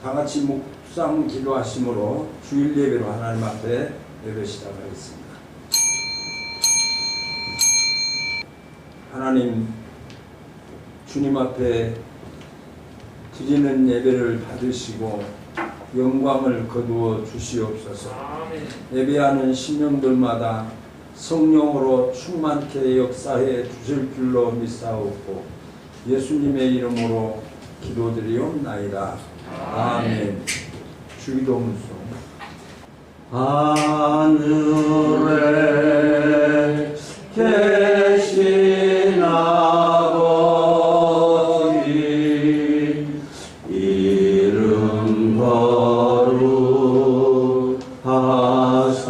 다 같이 묵상 기도하심으로 주일 예배로 하나님 앞에 예배 시작하겠습니다. 하나님, 주님 앞에 드리는 예배를 받으시고 영광을 거두어 주시옵소서. 예배하는 심령들마다 성령으로 충만케 역사해 주실 줄로 믿사옵고 예수님의 이름으로 기도드리옵나이다. 아멘. 주기도문송. 하늘에 계신 아버지 이름 거룩하사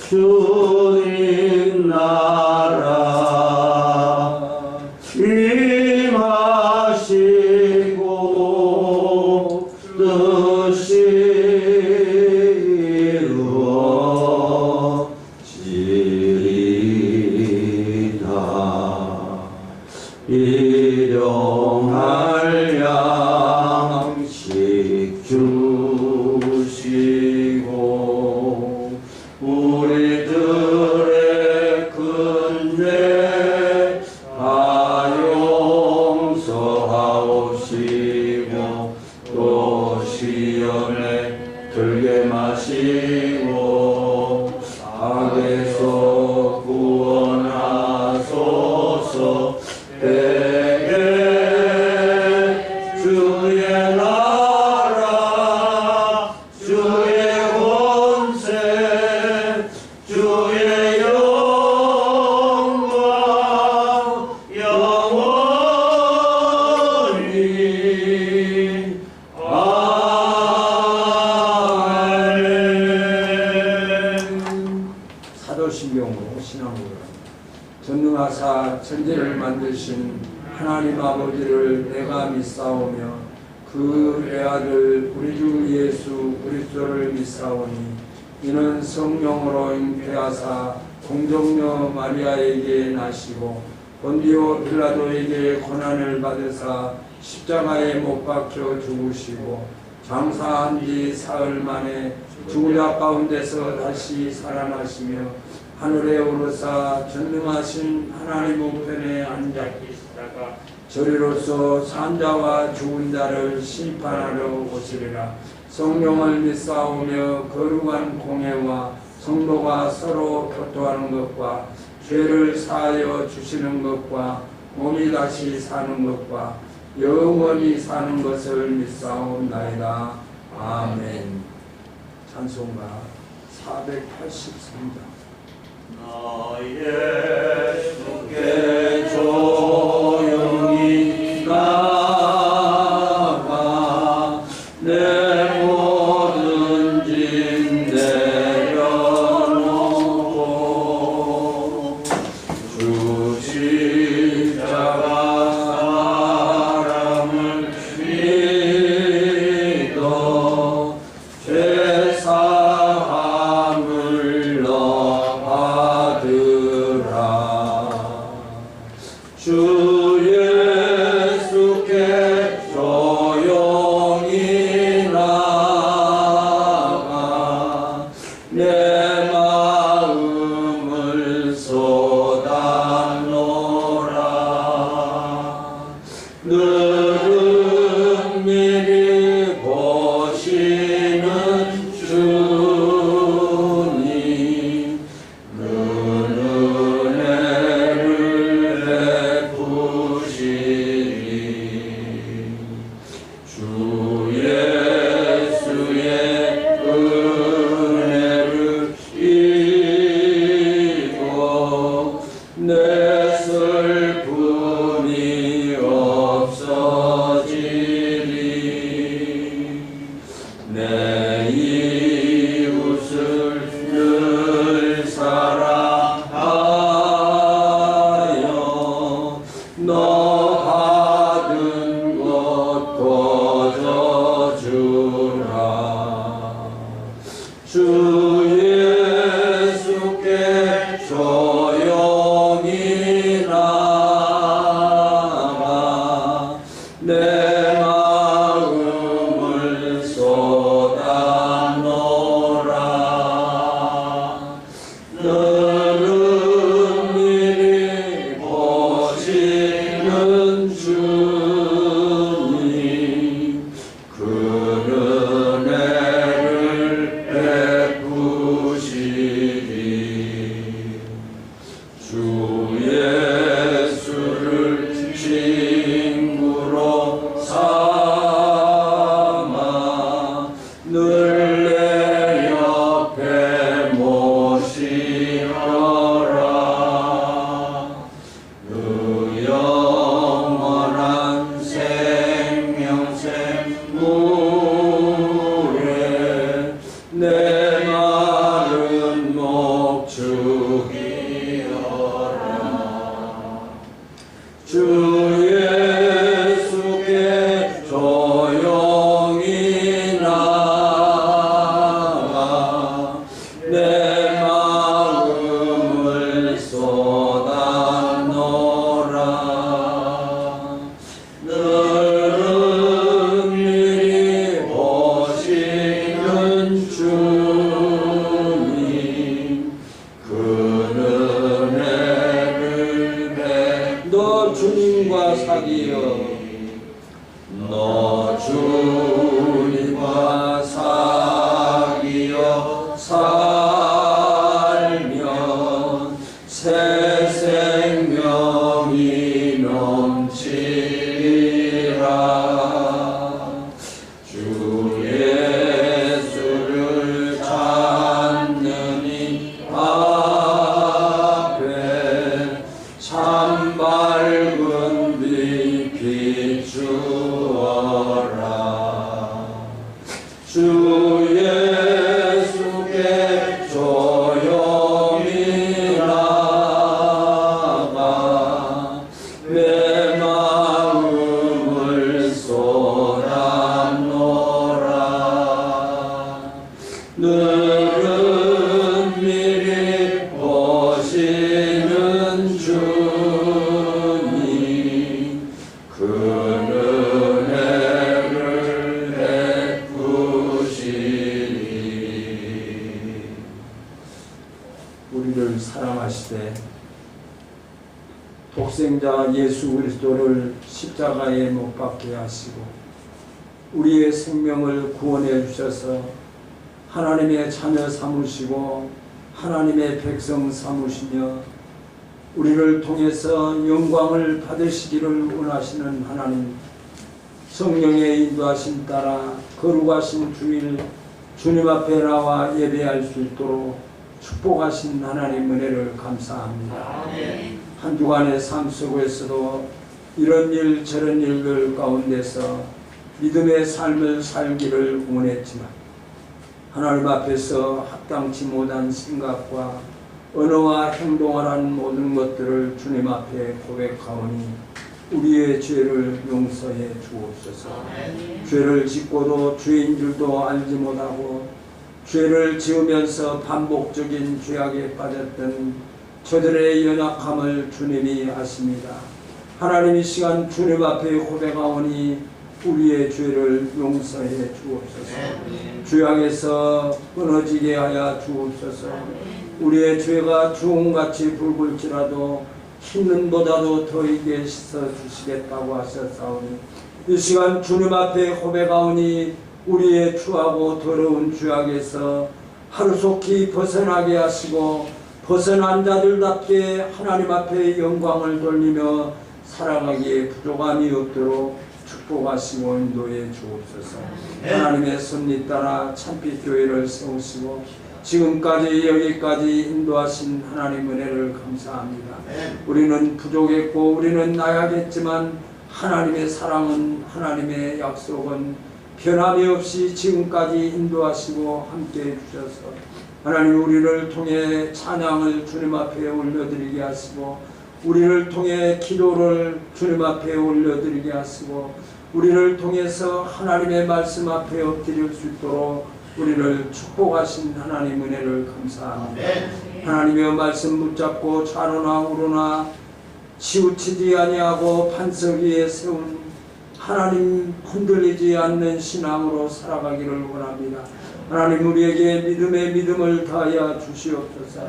주님 나라 임하시고 뜻이 이루어지리이다. 일용할 양식 주시고 우리들의 근죄 다 용서하옵시고 또 시험에 들게 마시고 악에서 구원하소서. 대개 주의 나라 주의 권세 주의 영광 영원히 아멘. 사도신경으로 신앙고를 전능하사 천지를 만드신 하나님 아버지를 내가 믿사오며 그 애아들 우리 주 예수 그리스도를 믿사오니 이는 성령으로 잉태하사 공정녀 마리아에게 나시고 본디오 빌라도에게 고난을 받으사 십자가에 못 박혀 죽으시고 장사한 지 사흘 만에 죽은 자 가운데서 다시 살아나시며 하늘에 오르사 전능하신 하나님 우편에 앉아 계시다가 저리로서 산 자와 죽은 자를 심판하러 오시리라. 성령을 믿사오며 거룩한 공회와 성도가 서로 교통하는 것과 죄를 사하여 주시는 것과 몸이 다시 사는 것과 영원히 사는 것을 믿사옵나이다. 아멘. 찬송가 483장. 나 예수께 조용히 나가 내 모든 짐 내려놓고 주 십자가 사랑을 믿어 죄사함을 받으라. 주 너 주님과 사귀어 살면 새 생명이 넘치리라. 주 예수를 찾는 이 앞에 참 밝은 빛 비추어라. 주 예수께 조용히 나가 내 마음을 쏟아놓으라. 늘은 미리 보시는 주님 그 은혜를 베푸시리. 우리를 사랑하시되 독생자 예수 그리스도를 십자가에 못 박게 하시고 우리의 생명을 구원해 주셔서 하나님의 자녀 삼으시고 하나님의 백성 삼으시며 우리를 통해서 영광을 받으시기를 원하시는 하나님, 성령의 인도하심 따라 거룩하신 주일 주님 앞에 나와 예배할 수 있도록 축복하신 하나님 은혜를 감사합니다. 한 주간의 삶 속에서도 이런 일 저런 일들 가운데서 믿음의 삶을 살기를 원했지만 하나님 앞에서 합당치 못한 생각과 언어와 행동하라는 모든 것들을 주님 앞에 고백하오니 우리의 죄를 용서해 주옵소서. 죄를 짓고도 죄인 줄도 알지 못하고 죄를 지으면서 반복적인 죄악에 빠졌던 저들의 연약함을 주님이 아십니다. 하나님 이 시간 주님 앞에 고백하오니 우리의 죄를 용서해 주옵소서. 죄악에서 끊어지게 하여 주옵소서. 우리의 죄가 주홍같이 붉을지라도 흰눈보다도 더이게 씻어주시겠다고 하셨사오니 이 시간 주님 앞에 고백하오니 우리의 추하고 더러운 죄악에서 하루속히 벗어나게 하시고 벗어난 자들답게 하나님 앞에 영광을 돌리며 살아가기에 부족함이 없도록 축복하시고 인도해 주옵소서. 하나님의 섭리 따라 참빛교회를 세우시고 지금까지 여기까지 인도하신 하나님 은혜를 감사합니다. 우리는 부족했고 우리는 나약했지만 하나님의 사랑은, 하나님의 약속은 변함이 없이 지금까지 인도하시고 함께해 주셔서 하나님 우리를 통해 찬양을 주님 앞에 올려드리게 하시고 우리를 통해 기도를 주님 앞에 올려드리게 하시고 우리를 통해서 하나님의 말씀 앞에 엎드릴 수 있도록 우리를 축복하신 하나님 은혜를 감사합니다. 하나님의 말씀 붙잡고 좌로나 우로나 치우치지 아니하고 반석 위에 세운 하나님 흔들리지 않는 신앙으로 살아가기를 원합니다. 하나님 우리에게 믿음의 믿음을 다하여 주시옵소서.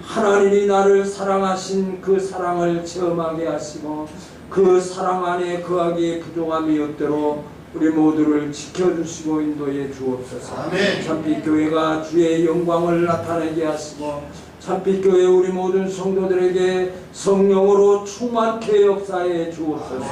하나님이 나를 사랑하신 그 사랑을 체험하게 하시고 그 사랑 안에 거하기에 부족함이 없도록 우리 모두를 지켜주시고 인도해 주옵소서. 참빛교회가 주의 영광을 나타내게 하시고 참빛교회 우리 모든 성도들에게 성령으로 충만케 역사해 주옵소서.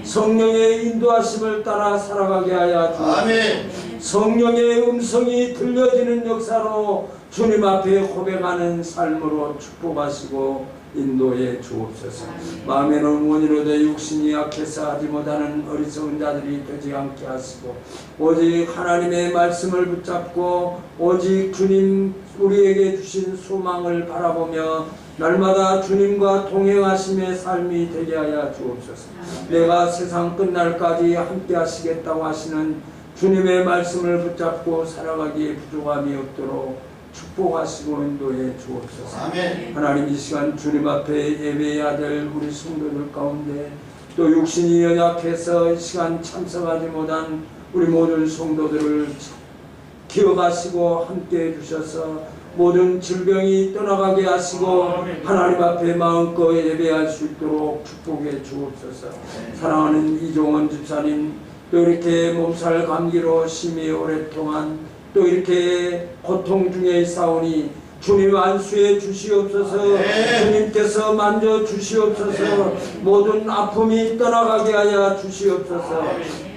성령의 인도하심을 따라 살아가게 하여 주옵소서. 성령의 음성이 들려지는 역사로 주님 앞에 고백하는 삶으로 축복하시고 인도해 주옵소서. 마음에는 원이로되 육신이 약해서 하지 못하는 어리석은 자들이 되지 않게 하시고 오직 하나님의 말씀을 붙잡고 오직 주님 우리에게 주신 소망을 바라보며 날마다 주님과 동행하심의 삶이 되게 하여 주옵소서. 내가 세상 끝날까지 함께 하시겠다고 하시는 주님의 말씀을 붙잡고 살아가기에 부족함이 없도록 축복하시고 인도해 주옵소서. 하나님 이 시간 주님 앞에 예배해야 될 우리 성도들 가운데 또 육신이 연약해서 이 시간 참석하지 못한 우리 모든 성도들을 기억하시고 함께 해주셔서 모든 질병이 떠나가게 하시고 하나님 앞에 마음껏 예배할 수 있도록 축복해 주옵소서. 사랑하는 이종원 집사님 또 이렇게 몸살 감기로 심히 오랫동안 또 이렇게 고통 중에 있사오니 주님 안수해 주시옵소서. 주님께서 만져 주시옵소서. 모든 아픔이 떠나가게 하여 주시옵소서.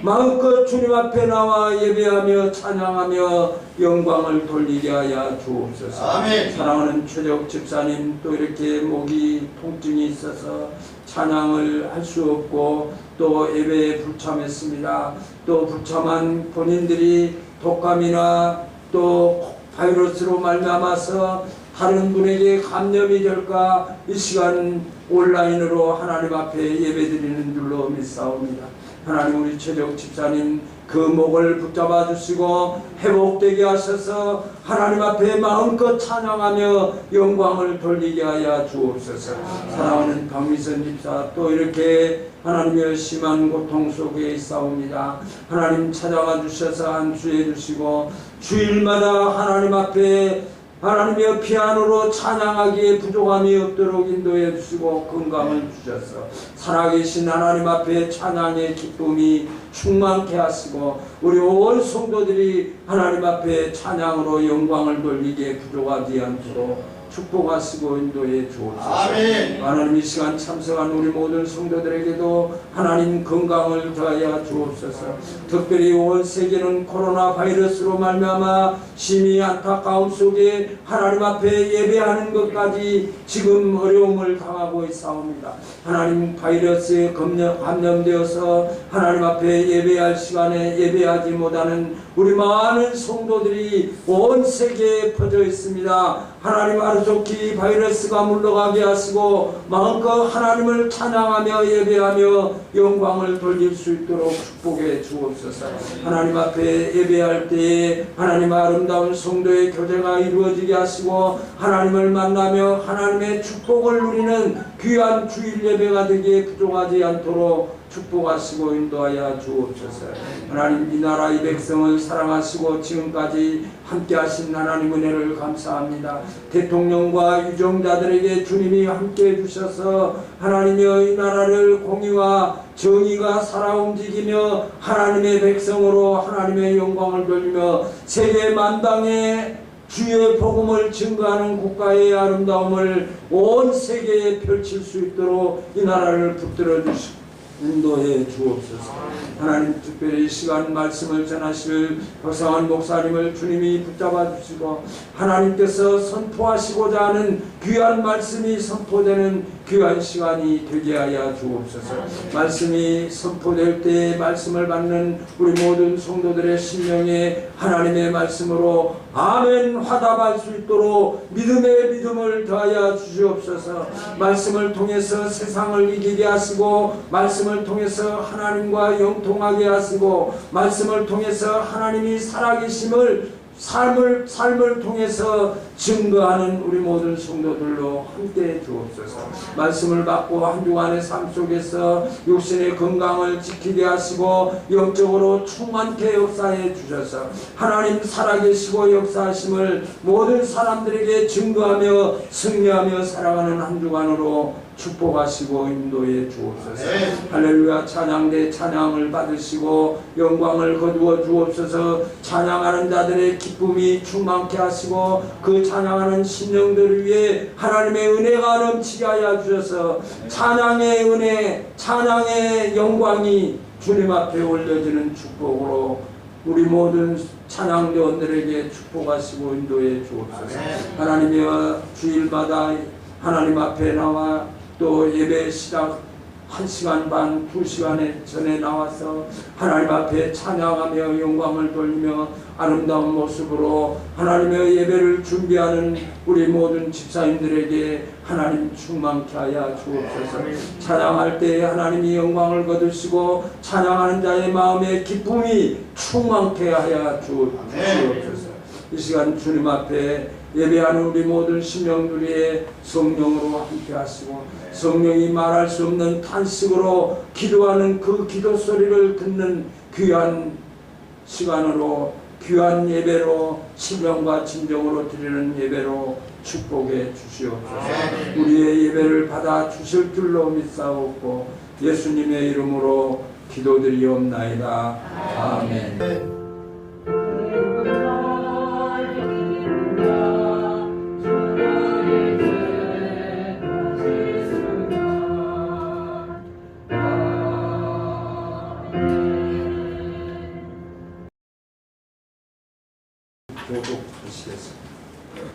마음껏 주님 앞에 나와 예배하며 찬양하며 영광을 돌리게 하여 주옵소서. 아멘. 사랑하는 최적 집사님, 또 이렇게 목이 통증이 있어서 찬양을 할 수 없고 또 예배에 불참했습니다. 또 불참한 본인들이 독감이나 또 바이러스로 말미암아서 다른 분에게 감염이 될까 이 시간 온라인으로 하나님 앞에 예배드리는 줄로 믿사옵니다. 하나님, 우리 최적 집사님 그 목을 붙잡아 주시고 회복되게 하셔서 하나님 앞에 마음껏 찬양하며 영광을 돌리게 하여 주옵소서. 사랑하는 박미선 집사, 또 이렇게 하나님의 심한 고통 속에 있사옵니다. 하나님 찾아와 주셔서 안수해 주시고 주일마다 하나님 앞에 하나님의 피아노로 찬양하기에 부족함이 없도록 인도해 주시고 건강을 주셔서 살아계신 하나님 앞에 찬양의 기쁨이 충만케 하시고 우리 온 성도들이 하나님 앞에 찬양으로 영광을 돌리기에 부족하지 않도록 축복하시고 인도해 주옵소서. 아멘. 하나님, 이 시간 참석한 우리 모든 성도들에게도 하나님 건강을 더하여 주옵소서. 특별히 온 세계는 코로나 바이러스로 말미암아 심히 안타까움 속에 하나님 앞에 예배하는 것까지 지금 어려움을 당하고 있사옵니다. 하나님, 바이러스에 감염되어서 하나님 앞에 예배할 시간에 예배하지 못하는 우리 많은 성도들이 온 세계에 퍼져 있습니다. 하나님, 하루속히 바이러스가 물러가게 하시고 마음껏 하나님을 찬양하며 예배하며 영광을 돌릴 수 있도록 축복해 주옵소서. 하나님 앞에 예배할 때에 하나님 아름다운 성도의 교제가 이루어지게 하시고 하나님을 만나며 하나님의 축복을 누리는 귀한 주일 예배가 되기에 부족하지 않도록 축복하시고 인도하여 주옵소서. 하나님, 이 나라 이 백성을 사랑하시고 지금까지 함께 하신 하나님 은혜를 감사합니다. 대통령과 유정자들에게 주님이 함께 해주셔서 하나님의 이 나라를 공의와 정의가 살아 움직이며 하나님의 백성으로 하나님의 영광을 돌리며 세계 만방에 주의 복음을 증거하는 국가의 아름다움을 온 세계에 펼칠 수 있도록 이 나라를 붙들어 주시고 인도해 주옵소서. 하나님, 특별히 이 시간 말씀을 전하실 박상환 목사님을 주님이 붙잡아 주시고 하나님께서 선포하시고자 하는 귀한 말씀이 선포되는 귀한 시간이 되게 하여 주옵소서. 말씀이 선포될 때에 말씀을 받는 우리 모든 성도들의 심령에 하나님의 말씀으로 아멘 화답할 수 있도록 믿음의 믿음을 더하여 주시옵소서. 말씀을 통해서 세상을 이기게 하시고 말씀을 통해서 하나님과 영통하게 하시고 말씀을 통해서 하나님이 살아계심을 삶을 통해서 증거하는 우리 모든 성도들로 함께 주옵소서. 말씀을 받고 한 주간의 삶 속에서 육신의 건강을 지키게 하시고 영적으로 충만케 역사해 주셔서 하나님 살아계시고 역사하심을 모든 사람들에게 증거하며 승리하며 살아가는 한 주간으로 축복하시고 인도해 주옵소서. 할렐루야. 찬양대 찬양을 받으시고 영광을 거두어 주옵소서. 찬양하는 자들의 기쁨이 충만케 하시고 그 찬양하는 심령들을 위해 하나님의 은혜가 넘치게 하여 주셔서 찬양의 은혜, 찬양의 영광이 주님 앞에 올려지는 축복으로 우리 모든 찬양대원들에게 축복하시고 인도해 주옵소서. 하나님이여, 주일마다 하나님 앞에 나와 또 예배 시작 1시간 반, 2시간에 전에 나와서 하나님 앞에 찬양하며 영광을 돌리며 아름다운 모습으로 하나님의 예배를 준비하는 우리 모든 집사님들에게 하나님 충만케 하여 주옵소서. 찬양할 때 하나님이 영광을 거두시고 찬양하는 자의 마음에 기쁨이 충만케 하여 주옵소서. 이 시간 주님 앞에 예배하는 우리 모든 심령들의 성령으로 함께 하시고 성령이 말할 수 없는 탄식으로 기도하는 그 기도 소리를 듣는 귀한 시간으로 귀한 예배로 신령과 진정으로 드리는 예배로 축복해 주시옵소서. 우리의 예배를 받아 주실 줄로 믿사옵고 예수님의 이름으로 기도드리옵나이다. 아멘. 교독하시겠습니다.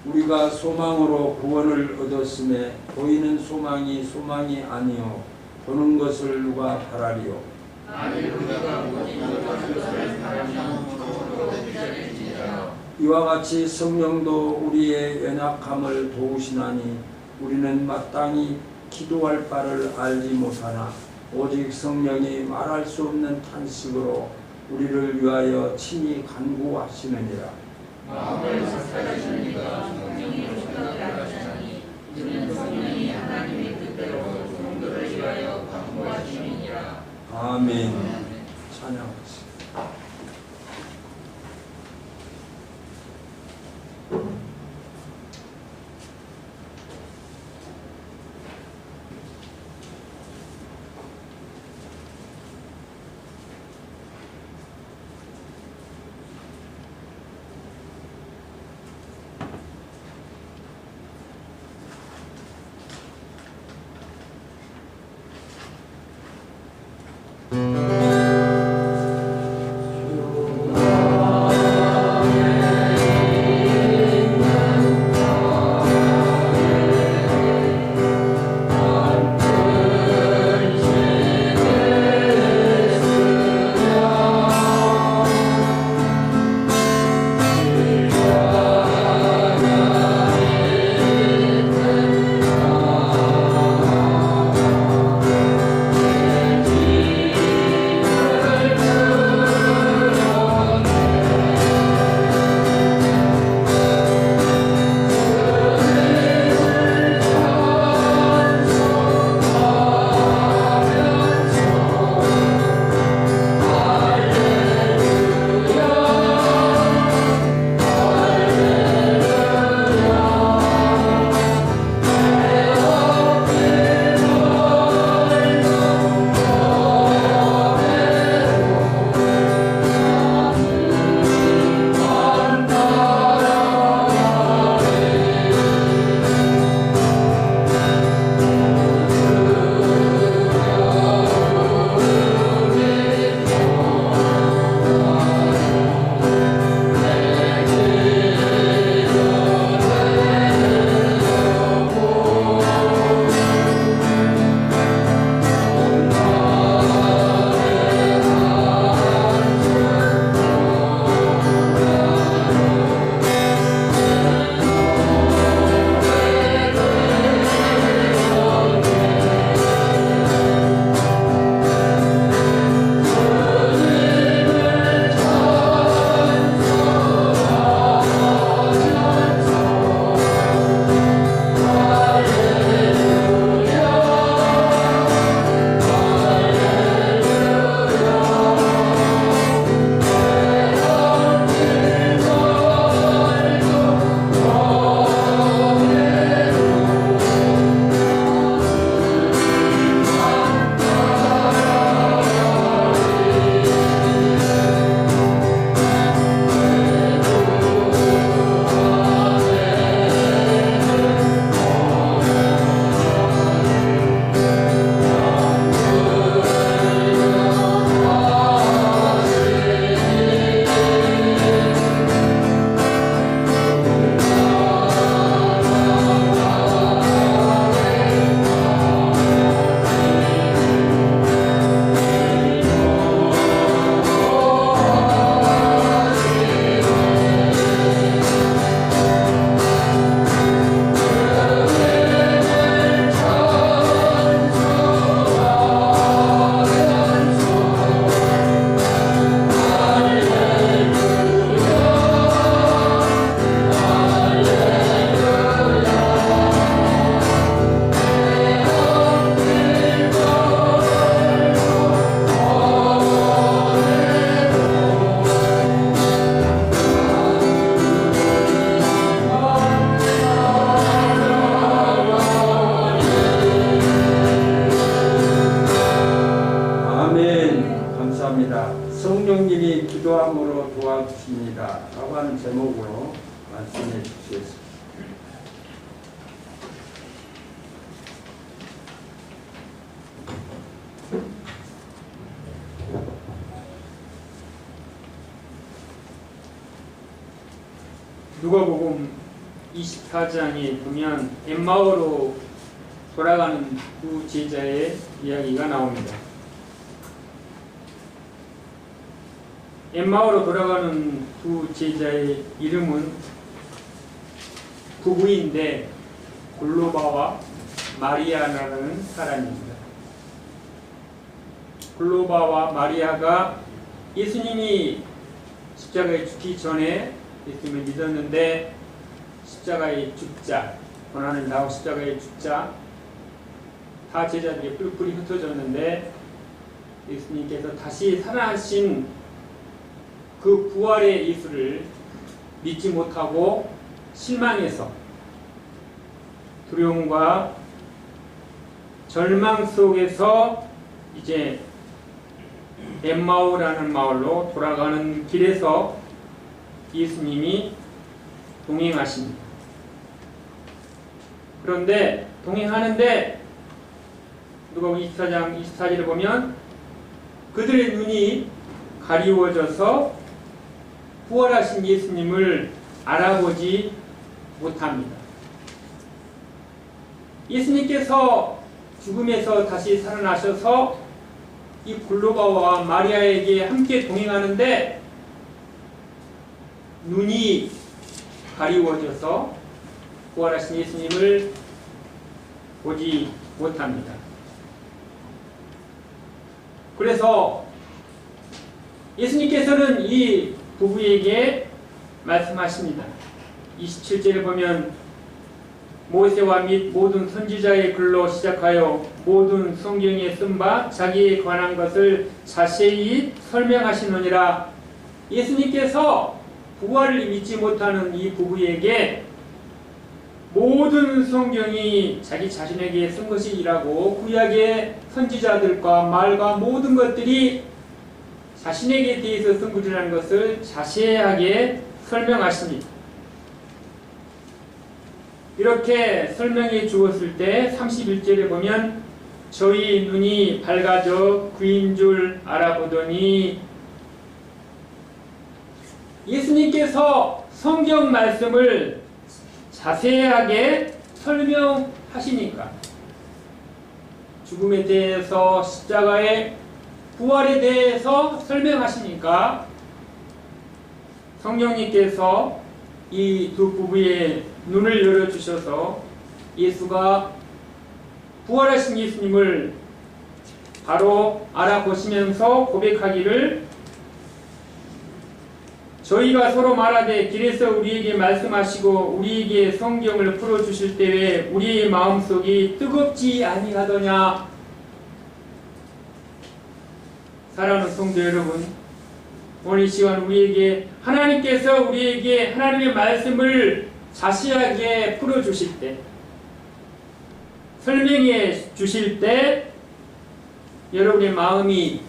우리가 소망으로 구원을 얻었음에 보이는 소망이 소망이 아니요 보는 것을 누가 바라리요. 이와 같이 성령도 우리의 연약함을 도우시나니 우리는 마땅히 기도할 바를 알지 못하나 오직 성령이 말할 수 없는 탄식으로 우리를 위하여 친히 간구하시느니라. 마음을 삭삭하시니까 성령이 생각을 하시나니 이는 성령이 하나님의 뜻대로 성도를 위하여 간구하시느니라. 아멘. 찬양하시다. 주 능히 기도함으로 도와주십니다. 라고 하는 제목으로 말씀해 주시겠습니다. 누가복음 24장에 보면 엠마오로 돌아가는 두 제자의 이야기가 나옵니다. 엠마오로 돌아가는 두 제자의 이름은 부부인데 골로바와 마리아라는 사람입니다. 골로바와 마리아가 예수님이 십자가에 죽기 전에 예수님을 믿었는데 십자가에 죽자, 고난을 당하고 십자가에 죽자 다 제자들이 뿔뿔이 흩어졌는데 예수님께서 다시 살아나신 그 부활의 예수를 믿지 못하고 실망해서 두려움과 절망 속에서 이제 엠마오라는 마을로 돌아가는 길에서 예수님이 동행하십니다. 그런데 동행하는데 누가복음 24장 24절에 보면 그들의 눈이 가리워져서 부활하신 예수님을 알아보지 못합니다. 예수님께서 죽음에서 다시 살아나셔서 이 골로바와 마리아에게 함께 동행하는데 눈이 가리워져서 부활하신 예수님을 보지 못합니다. 그래서 예수님께서는 이 부부에게 말씀하십니다. 27절에 보면 모세와 및 모든 선지자의 글로 시작하여 모든 성경에 쓴 바 자기에 관한 것을 자세히 설명하시느니라. 예수님께서 부활을 믿지 못하는 이 부부에게 모든 성경이 자기 자신에게 쓴 것이라고 구약의 선지자들과 말과 모든 것들이 자신에게 대해서 쓴 것이라는 것을 자세하게 설명하십니다. 이렇게 설명해 주었을 때 31절에 보면 저희 눈이 밝아져 그인 줄 알아보더니 예수님께서 성경 말씀을 자세하게 설명하시니까 죽음에 대해서 십자가의 부활에 대해서 설명하시니까 성령님께서 이 두 부부의 눈을 열어주셔서 예수가 부활하신 예수님을 바로 알아보시면서 고백하기를 저희가 서로 말하되 길에서 우리에게 말씀하시고 우리에게 성경을 풀어주실 때에 우리의 마음속이 뜨겁지 아니하더냐. 사랑하는 성도 여러분, 오늘 이 시간 우리에게 하나님께서 우리에게 하나님의 말씀을 자세하게 풀어주실 때, 설명해 주실 때 여러분의 마음이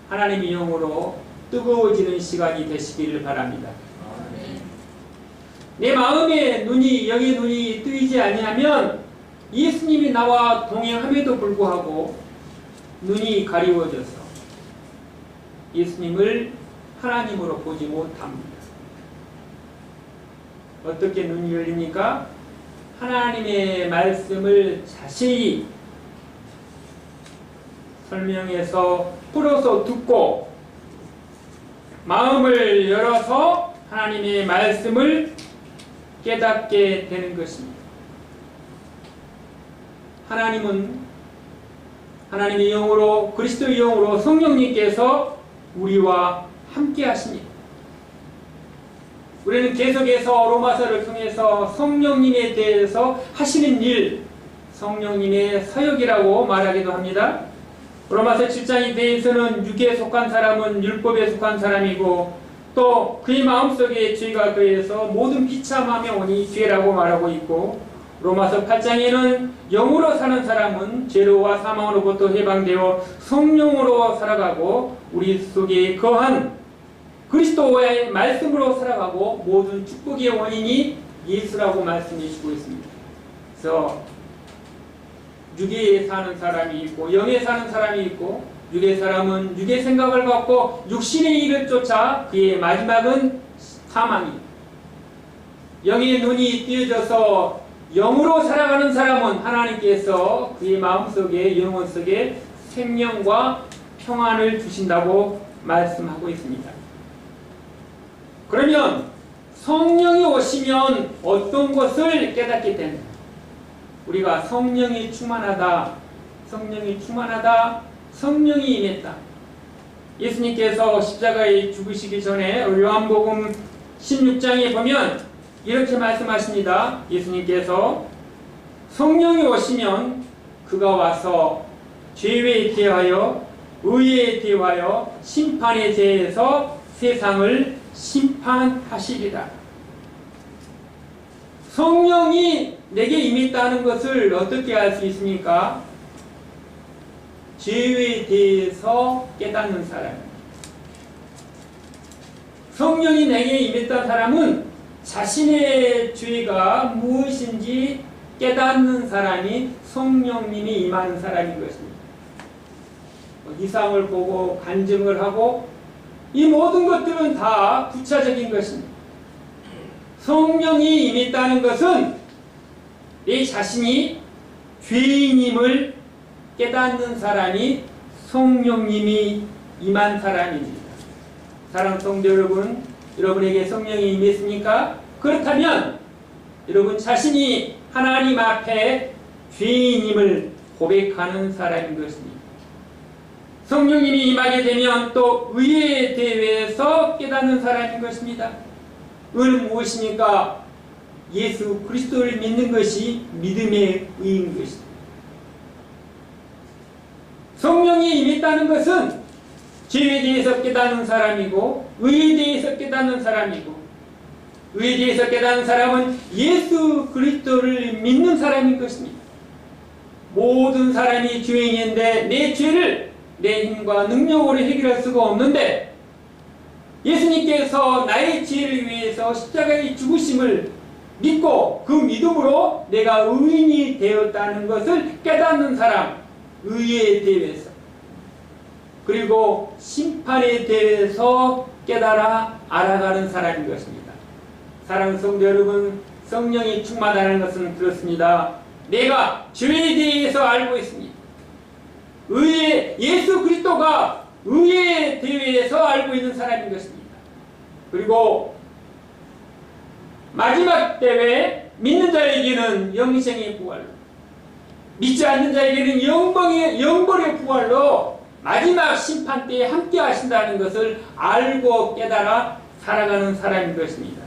하나님의 영으로 뜨거워지는 시간이 되시기를 바랍니다. 내 마음의 눈이, 영의 눈이 뜨이지 아니하면 예수님이 나와 동행함에도 불구하고 눈이 가리워져서 예수님을 하나님으로 보지 못합니다. 어떻게 눈이 열립니까? 하나님의 말씀을 자세히 설명해서 풀어서 듣고 마음을 열어서 하나님의 말씀을 깨닫게 되는 것입니다. 하나님은 하나님의 영으로, 그리스도의 영으로 성령님께서 우리와 함께 하십니다. 우리는 계속해서 로마서를 통해서 성령님에 대해서 하시는 일, 성령님의 사역이라고 말하기도 합니다. 로마서 7장에 대해서는 육에 속한 사람은 율법에 속한 사람이고 또 그의 마음속에 죄가 그에서 모든 비참함이 오니 죄라고 말하고 있고 로마서 8장에는 영으로 사는 사람은 죄로와 사망으로부터 해방되어 성령으로 살아가고 우리 속에 거한 그리스도의 말씀으로 살아가고 모든 축복의 원인이 예수라고 말씀해 주고 있습니다. 그래서 육에 사는 사람이 있고 영에 사는 사람이 있고, 육의 사람은 육의 생각을 갖고 육신의 일을 쫓아 그의 마지막은 사망이, 영의 눈이 띄어져서 영으로 살아가는 사람은 하나님께서 그의 마음속에, 영혼 속에 생명과 평안을 주신다고 말씀하고 있습니다. 그러면 성령이 오시면 어떤 것을 깨닫게 됩니다. 우리가 성령이 충만하다, 성령이 충만하다, 성령이 임했다. 예수님께서 십자가에 죽으시기 전에 요한복음 16장에 보면 이렇게 말씀하십니다. 예수님께서 성령이 오시면 그가 와서 죄에 대하여, 의에 대하여, 심판에 대해서 세상을 심판하시리라. 성령이 내게 임했다는 것을 어떻게 알 수 있습니까? 죄에 대해서 깨닫는 사람입니다. 성령이 내게 임했던 사람은 자신의 죄가 무엇인지 깨닫는 사람이 성령님이 임하는 사람인 것입니다. 이상을 보고 간증을 하고 이 모든 것들은 다 부차적인 것입니다. 성령이 임했다는 것은 내 자신이 죄인임을 깨닫는 사람이 성령님이 임한 사람입니다. 사랑하는 성도 여러분, 여러분에게 성령이 임했습니까? 그렇다면 여러분 자신이 하나님 앞에 죄인임을 고백하는 사람인 것입니다. 성령님이 임하게 되면 또 의에 대해서 깨닫는 사람인 것입니다. 의는 무엇입니까? 예수 그리스도를 믿는 것이 믿음의 의인 것입니다. 성령이 임했다는 것은 죄에 대해서 깨닫는 사람이고, 의에 대해서 깨닫는 사람이고, 의에 대해서 깨닫는 사람은 예수 그리스도를 믿는 사람인 것입니다. 모든 사람이 죄인인데 내 죄를 내 힘과 능력으로 해결할 수가 없는데, 예수님께서 나의 죄를 위해서 십자가에 죽으심을 믿고 그 믿음으로 내가 의인이 되었다는 것을 깨닫는 사람, 의에 대해서, 그리고 심판에 대해서 깨달아 알아가는 사람인 것입니다. 사랑하는 성도 여러분, 성령이 충만하다는 것은 그렇습니다. 내가 죄에 대해서 알고 있습니다. 의에, 예수 그리스도가 의에 대해서 알고 있는 사람인 것입니다. 그리고 마지막 때에 믿는 자에게는 영생의 부활로, 믿지 않는 자에게는 영벌의 부활로 마지막 심판 때에 함께 하신다는 것을 알고 깨달아 살아가는 사람인 것입니다.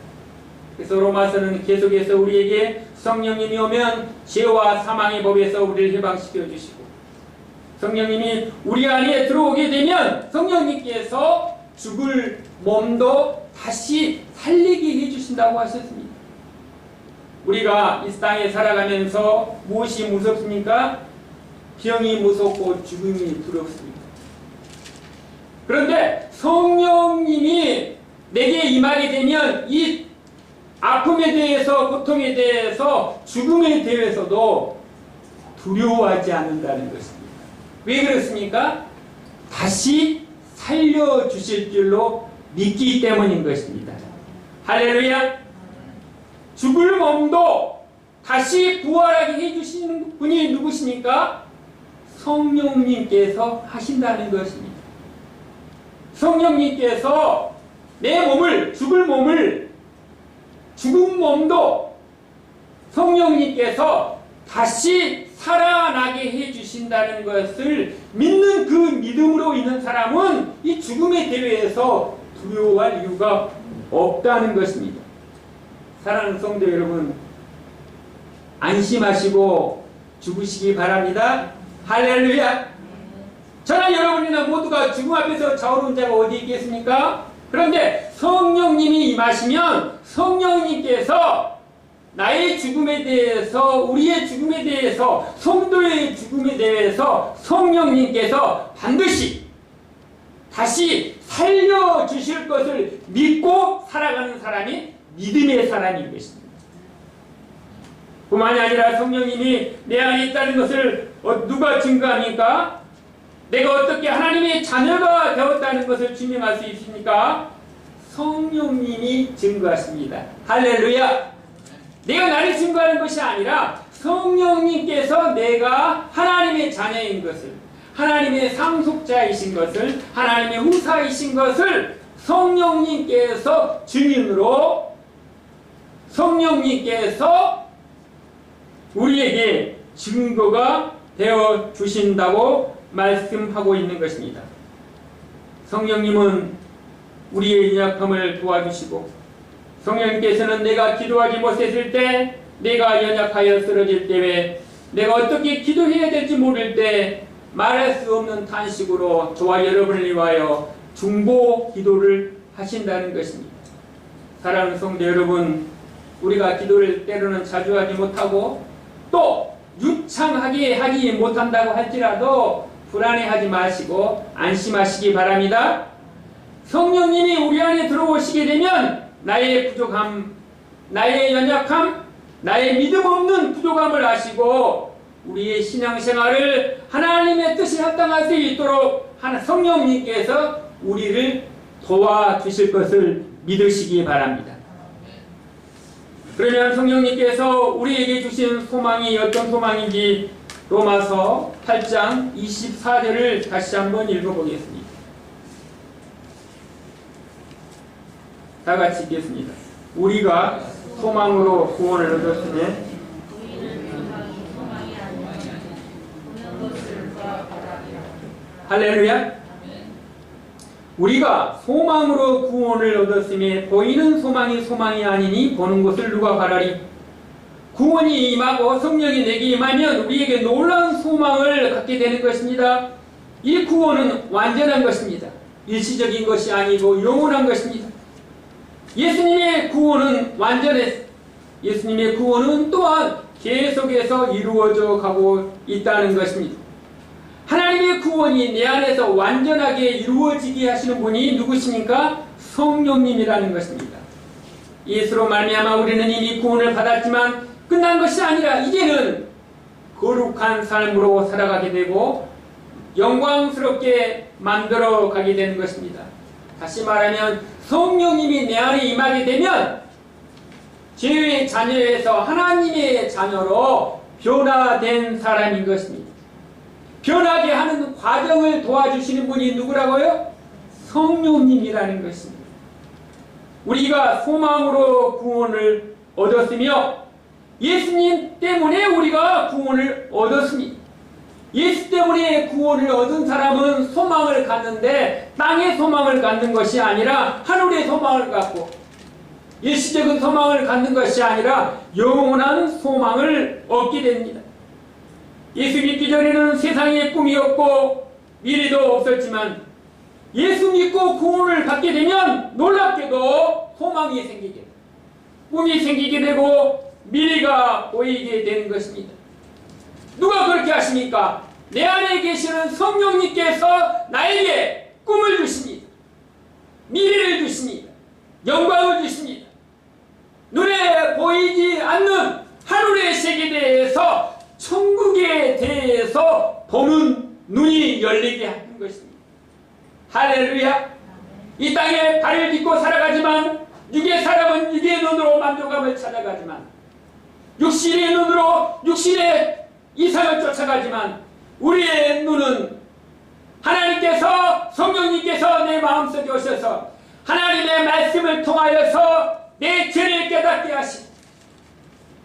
그래서 로마서는 계속해서 우리에게 성령님이 오면 죄와 사망의 법에서 우리를 해방시켜 주시고, 성령님이 우리 안에 들어오게 되면 성령님께서 죽을 몸도 다시 살리게 해주신다고 하셨습니다. 우리가 이 땅에 살아가면서 무엇이 무섭습니까? 병이 무섭고 죽음이 두렵습니다. 그런데 성령님이 내게 임하게 되면 이 아픔에 대해서, 고통에 대해서, 죽음에 대해서도 두려워하지 않는다는 것입니다. 왜 그렇습니까? 다시 살려주실 줄로 믿기 때문인 것입니다. 할렐루야! 죽을 몸도 다시 부활하게 해주시는 분이 누구십니까? 성령님께서 하신다는 것입니다. 성령님께서 내 몸을, 죽을 몸을, 죽은 몸도 성령님께서 다시 살아나게 해주신다는 것을 믿는 그 믿음으로 있는 사람은 이 죽음에 대해서 두려워할 이유가 없다는 것입니다. 사랑하는 성도 여러분, 안심하시고 죽으시기 바랍니다. 할렐루야! 저나 여러분이나 모두가 죽음 앞에서 좌우로는 자가 어디 있겠습니까? 그런데 성령님이 임하시면 성령님께서 나의 죽음에 대해서, 우리의 죽음에 대해서, 성도의 죽음에 대해서 성령님께서 반드시 다시 살려주실 것을 믿고 살아가는 사람이 믿음의 사람인 것입니다. 뿐만이 아니라 성령님이 내 안에 있다는 것을 누가 증거합니까? 내가 어떻게 하나님의 자녀가 되었다는 것을 증명할 수 있습니까? 성령님이 증거하십니다. 할렐루야! 내가 나를 증거하는 것이 아니라 성령님께서 내가 하나님의 자녀인 것을, 하나님의 상속자이신 것을, 하나님의 후사이신 것을 성령님께서 증인으로, 성령님께서 우리에게 증거가 되어 주신다고 말씀하고 있는 것입니다. 성령님은 우리의 연약함을 도와주시고, 성령님께서는 내가 기도하지 못했을 때, 내가 연약하여 쓰러질 때에, 내가 어떻게 기도해야 될지 모를 때 말할 수 없는 탄식으로 저와 여러분을 위하여 중보 기도를 하신다는 것입니다. 사랑하는 성도 여러분, 우리가 기도를 때로는 자주 하지 못하고 또 유창하게 하지 못한다고 할지라도 불안해하지 마시고 안심하시기 바랍니다. 성령님이 우리 안에 들어오시게 되면 나의 부족함, 나의 연약함, 나의 믿음 없는 부족함을 아시고 우리의 신앙생활을 하나님의 뜻에 합당할 수 있도록 성령님께서 우리를 도와주실 것을 믿으시기 바랍니다. 그러면 성령님께서 우리에게 주신 소망이 어떤 소망인지 로마서 8장 24절을 다시 한번 읽어보겠습니다. 다 같이 읽겠습니다. 우리가 소망으로 구원을 얻었으니 할렐루야. 우리가 소망으로 구원을 얻었으며 보이는 소망이 소망이 아니니 보는 것을 누가 바라리. 구원이 임하고 성령이 내게 임하면 우리에게 놀라운 소망을 갖게 되는 것입니다. 이 구원은 완전한 것입니다. 일시적인 것이 아니고 영원한 것입니다. 예수님의 구원은 완전했습니다. 예수님의 구원은 또한 계속해서 이루어져 가고 있다는 것입니다. 하나님의 구원이 내 안에서 완전하게 이루어지게 하시는 분이 누구십니까? 성령님이라는 것입니다. 예수로 말미암아 우리는 이미 구원을 받았지만 끝난 것이 아니라 이제는 거룩한 삶으로 살아가게 되고 영광스럽게 만들어 가게 되는 것입니다. 다시 말하면 성령님이 내 안에 임하게 되면 죄의 자녀에서 하나님의 자녀로 변화된 사람인 것입니다. 변하게 하는 과정을 도와주시는 분이 누구라고요? 성령님이라는 것입니다. 우리가 소망으로 구원을 얻었으며 예수님 때문에 우리가 구원을 얻었습니다. 예수 때문에 구원을 얻은 사람은 소망을 갖는데 땅의 소망을 갖는 것이 아니라 하늘의 소망을 갖고 일시적인 소망을 갖는 것이 아니라 영원한 소망을 얻게 됩니다. 예수 믿기 전에는 세상에 꿈이 없고 미래도 없었지만 예수 믿고 구원을 받게 되면 놀랍게도 소망이 생기게 됩니다. 꿈이 생기게 되고 미래가 보이게 되는 것입니다. 누가 그렇게 하십니까? 내 안에 계시는 성령님께서 나에게 꿈을 주십니다. 미래를 주십니다. 영광을 주십니다. 눈에 보이지 않는 하늘의 세계에 대해서 천국에 대해서 보는 눈이 열리게 하는 것입니다. 할렐루야. 이 땅에 발을 딛고 살아가지만 육의 사람은 육의 눈으로 만족감을 찾아가지만 육신의 눈으로 육신의 이상을 쫓아가지만 우리의 눈은 하나님께서 성령님께서 내 마음속에 오셔서 하나님의 말씀을 통하여서 내 죄를 깨닫게 하시고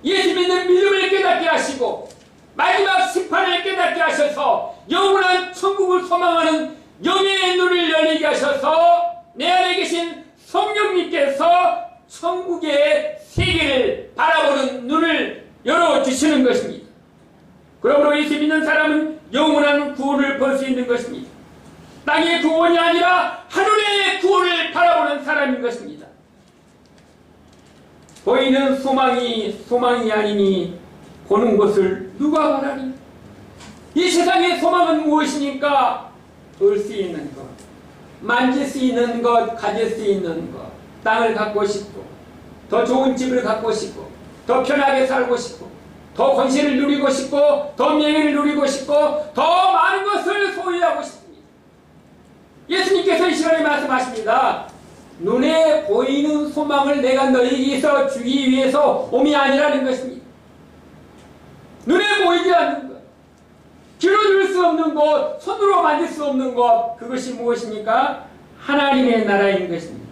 예수 믿는 믿음을 깨닫게 하시고 마지막 심판을 깨닫게 하셔서 영원한 천국을 소망하는 영의 눈을 열리게 하셔서 내 안에 계신 성령님께서 천국의 세계를 바라보는 눈을 열어주시는 것입니다. 그러므로 예수 믿는 사람은 영원한 구원을 볼 수 있는 것입니다. 땅의 구원이 아니라 하늘의 구원을 바라보는 사람인 것입니다. 보이는 소망이 아니니 보는 것을 누가 바라니? 이 세상의 소망은 무엇입니까? 볼 수 있는 것, 만질 수 있는 것, 가질 수 있는 것, 땅을 갖고 싶고, 더 좋은 집을 갖고 싶고, 더 편하게 살고 싶고, 더 권세를 누리고 싶고, 더 명예를 누리고 싶고, 더 많은 것을 소유하고 싶습니다. 예수님께서 이 시간에 말씀하십니다. 눈에 보이는 소망을 내가 너희에게서 주기 위해서 옴이 아니라는 것입니다. 눈에 보이지 않는 것, 귀로 들을 수 없는 것, 손으로 만질 수 없는 것, 그것이 무엇입니까? 하나님의 나라인 것입니다.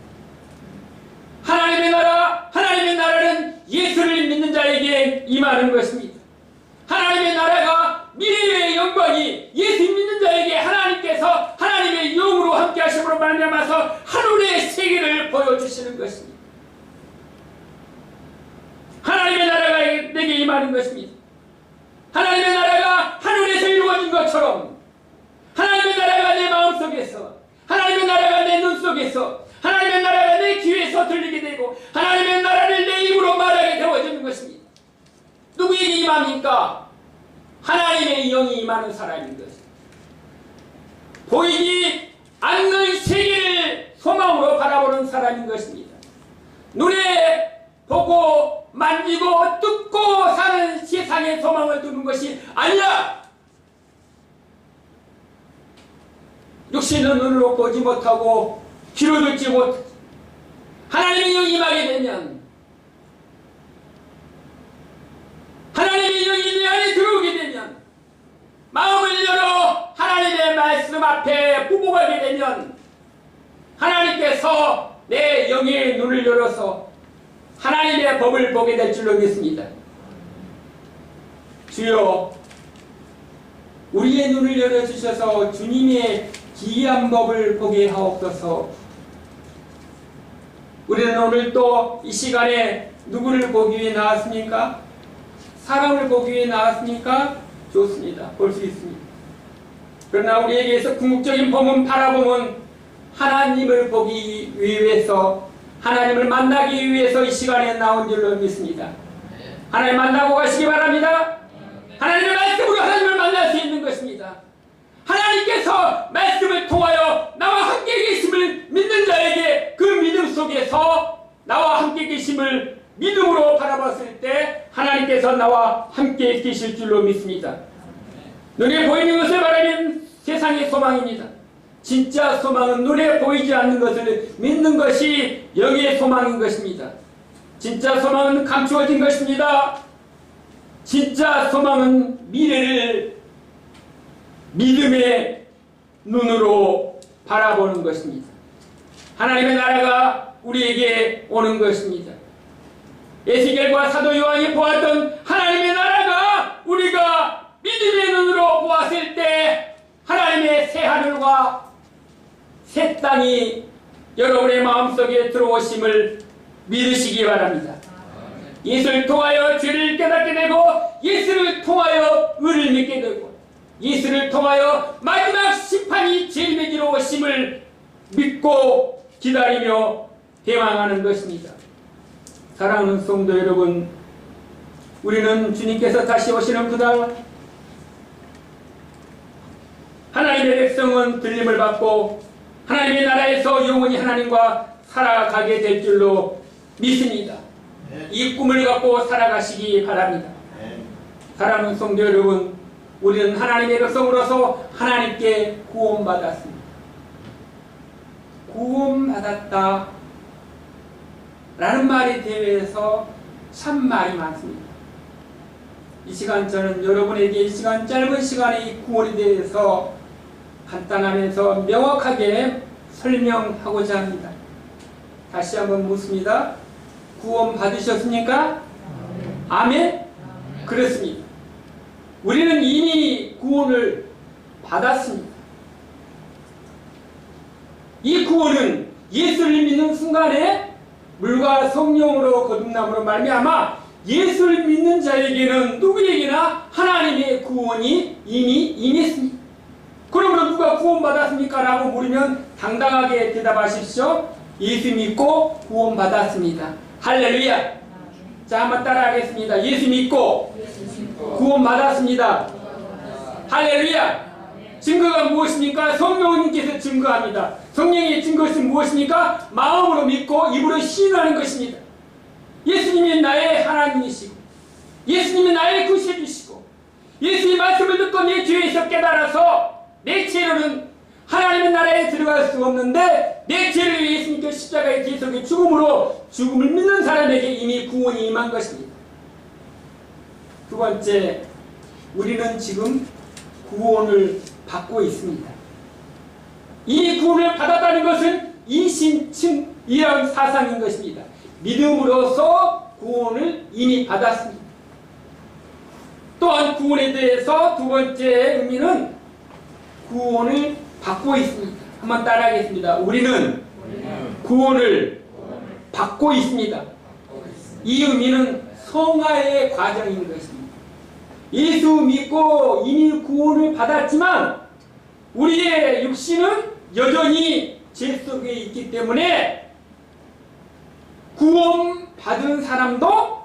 하나님의 나라, 하나님의 나라는 예수를 믿는 자에게 임하는 것입니다. 하나님의 나라가 미래의 영광이 예수 믿는 자에게 하나님께서 하나님의 영으로 함께 하심으로 말미암아서 하늘의 세계를 보여주시는 것입니다. 하나님의 나라가 내게 임하는 것입니다. 하나님의 나라가 하늘에서 이루어진 것처럼 하나님의 나라가 내 마음속에서, 하나님의 나라가 내 눈속에서, 하나님의 나라가 내 귀에서 들리게 되고 하나님의 나라를 내 입으로 말하게 되어지는 것입니다. 누구에게 임합니까? 하나님의 영이 임하는 사람인 것입니다. 보이지 않는 세계를 소망으로 바라보는 사람인 것입니다. 눈에 보고 만지고 뜯고 사는 세상의 소망을 두는 것이 아니라, 육신은 눈으로 보지 못하고 귀로 듣지 못하고 하나님의 영이 임하게 되면, 하나님의 영이 내 안에 들어오게 되면, 마음을 열어 하나님의 말씀 앞에 부복하게 되면 하나님께서 내 영의 눈을 열어서 하나님의 법을 보게 될 줄로 믿습니다. 주여, 우리의 눈을 열어주셔서 주님의 기이한 법을 보게 하옵소서. 우리는 오늘 또 이 시간에 누구를 보기 위해 나왔습니까? 사람을 보기 위해 나왔습니까? 좋습니다. 볼 수 있습니다. 그러나 우리에게서 궁극적인 범은, 바라봄은 하나님을 보기 위해서, 하나님을 만나기 위해서 이 시간에 나온 줄로 믿습니다. 하나님 만나고 가시기 바랍니다. 하나님의 말씀으로 하나님을 만날 수 있는 것입니다. 하나님께서 말씀을 통하여 나와 함께 계심을 믿는 자에게 그 믿음 속에서 나와 함께 계심을 믿음으로 바라봤을 때 하나님께서 나와 함께 계실 줄로 믿습니다. 눈에 보이는 것을 바라는 세상의 소망입니다. 진짜 소망은 눈에 보이지 않는 것을 믿는 것이 영의 소망인 것입니다. 진짜 소망은 감추어진 것입니다. 진짜 소망은 미래를 믿음의 눈으로 바라보는 것입니다. 하나님의 나라가 우리에게 오는 것입니다. 에스겔과 사도 요한이 보았던 하나님의 나라가 우리가 믿음의 눈으로 보았을 때 하나님의 새 하늘과 새 땅이 여러분의 마음속에 들어오심을 믿으시기 바랍니다. 예수를 통하여 죄를 깨닫게 되고, 예수를 통하여 의를 믿게 되고, 예수를 통하여 마지막 심판이 제일매기로 오심을 믿고 기다리며 대망하는 것입니다. 사랑하는 성도 여러분, 우리는 주님께서 다시 오시는 그날 하나님의 백성은 들림을 받고 하나님의 나라에서 영원히 하나님과 살아가게 될 줄로 믿습니다. 이 꿈을 갖고 살아가시기 바랍니다. 사랑하는 성도 여러분, 우리는 하나님의 백성으로서 하나님께 구원받았습니다. 구원받았다 라는 말에 대해서 참 말이 많습니다. 이 시간 저는 여러분에게 이 시간, 짧은 시간에 이 구원에 대해서 간단하면서 명확하게 설명하고자 합니다. 다시 한번 묻습니다. 구원 받으셨습니까? 아멘? 그렇습니다. 우리는 이미 구원을 받았습니다. 이 구원은 예수를 믿는 순간에 물과 성령으로 거듭남으로 말미암아 예수를 믿는 자에게는 누구에게나 하나님의 구원이 이미 임했습니다. 그러므로 누가 구원받았습니까? 라고 물으면 당당하게 대답하십시오. 예수 믿고 구원받았습니다. 할렐루야. 자, 한번 따라하겠습니다. 예수 믿고 구원받았습니다. 할렐루야. 증거가 무엇입니까? 성령님께서 증거합니다. 성령의 증거는 무엇입니까? 마음으로 믿고 입으로 시인하는 것입니다. 예수님이 나의 하나님이시고 예수님이 나의 구세주시고 예수의 말씀을 듣고 내 죄에서 깨달아서 내 죄로는 하나님의 나라에 들어갈 수 없는데 내 죄를 위해 예수님께서 십자가의 대속의 죽음으로 죽음을 믿는 사람에게 이미 구원이 임한 것입니다. 두 번째, 우리는 지금 구원을 받고 있습니다. 이 구원을 받았다는 것은 이신층이라는 사상인 것입니다. 믿음으로써 구원을 이미 받았습니다. 또한 구원에 대해서 두 번째 의미는 구원을 받고 있습니다. 한번 따라하겠습니다. 우리는 구원을 받고 있습니다. 이 의미는 성화의 과정인 것입니다. 예수 믿고 이미 구원을 받았지만 우리의 육신은 여전히 죄 속에 있기 때문에 구원받은 사람도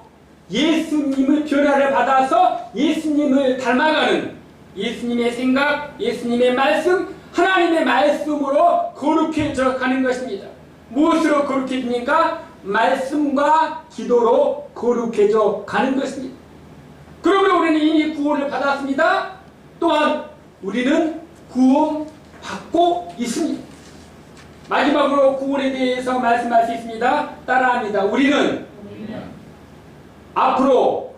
예수님의 변화를 받아서 예수님을 닮아가는 예수님의 생각, 예수님의 말씀, 하나님의 말씀으로 거룩해져 가는 것입니다. 무엇으로 거룩해집니까? 말씀과 기도로 거룩해져 가는 것입니다. 그러므로 우리는 이미 구원을 받았습니다. 또한 우리는 구원받고 있습니다. 마지막으로 구원에 대해서 말씀할 수 있습니다. 따라합니다. 우리는 앞으로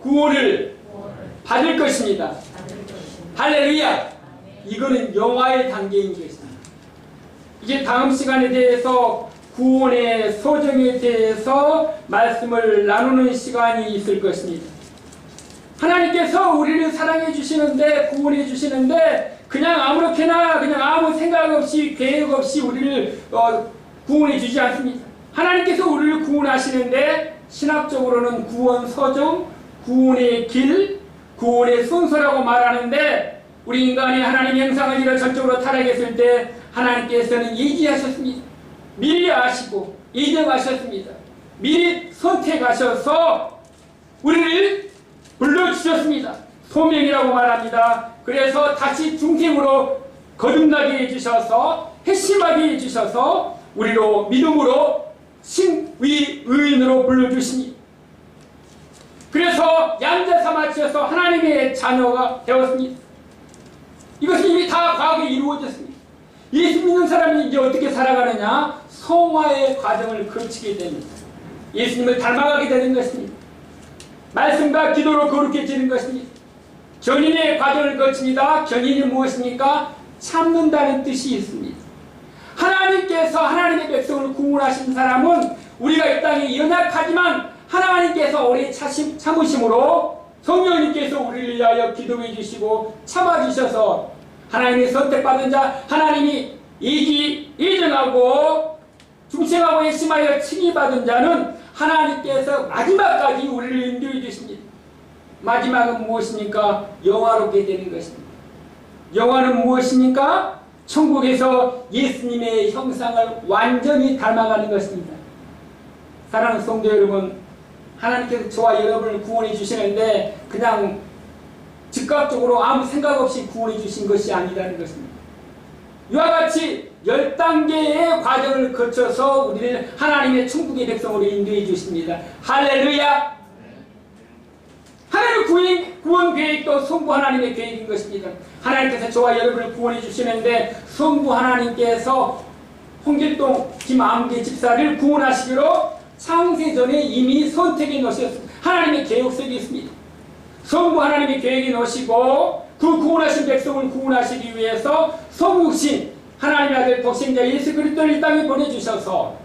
구원을 받을 것입니다. 할렐루야! 이거는 영화의 단계인 것입니다. 이제 다음 시간에 대해서 구원의 소정에 대해서 말씀을 나누는 시간이 있을 것입니다. 하나님께서 우리를 사랑해 주시는데 구원해 주시는데 그냥 아무렇게나 그냥 아무 생각 없이 계획 없이 우리를 구원해 주지 않습니다. 하나님께서 우리를 구원하시는데 신학적으로는 구원 서정, 구원의 길, 구원의 순서라고 말하는데 우리 인간이 하나님의 형상을 잃어 전적으로 타락했을 때 하나님께서는 예지하셨습니다. 미리 아시고 예정하셨습니다. 미리 선택하셔서 우리를 불러주셨습니다. 소명이라고 말합니다. 그래서 다시 중생으로 거듭나게 해주셔서 회심하게 해주셔서 우리로 믿음으로 신의 의인으로 불러주십니다. 그래서 양자사 맞춰서 하나님의 자녀가 되었습니다. 이것은 이미 다 과거에 이루어졌습니다. 예수 믿는 사람이 이제 어떻게 살아가느냐? 성화의 과정을 거치게 됩니다. 예수님을 닮아가게 되는 것입니다. 말씀과 기도로 거룩해지는 것입니다. 견인의 과정을 거칩니다. 견인이 무엇입니까? 참는다는 뜻이 있습니다. 하나님께서 하나님의 백성을 구원하신 사람은 우리가 이 땅에 연약하지만 하나님께서 오래 참으심으로 성령님께서 우리를 위하여 기도해 주시고 참아주셔서 하나님의 선택받은 자, 하나님이 예정하고 중생하고 회심하여 칭의받은 자는 하나님께서 마지막까지 우리를 인도해 주십니다. 마지막은 무엇입니까? 영화롭게 되는 것입니다. 영화는 무엇입니까? 천국에서 예수님의 형상을 완전히 닮아가는 것입니다. 사랑하는 성도 여러분, 하나님께서 저와 여러분을 구원해 주시는데 그냥 즉각적으로 아무 생각 없이 구원해 주신 것이 아니라는 것입니다. 이와 같이 10단계의 과정을 거쳐서 우리를 하나님의 천국의 백성으로 인도해 주십니다. 할렐루야! 하나님의 구원 계획도 성부 하나님의 계획인 것입니다. 하나님께서 저와 여러분을 구원해 주시는데 성부 하나님께서 홍길동 김암계 집사를 구원하시기로 창세전에 이미 선택해 놓으셨습니다. 하나님의 계획 속에 있습니다. 성부 하나님의 계획에 놓으시고 그 구원하신 백성을 구원하시기 위해서 성육신 하나님의 아들 독생자 예수 그리스도를 이 땅에 보내주셔서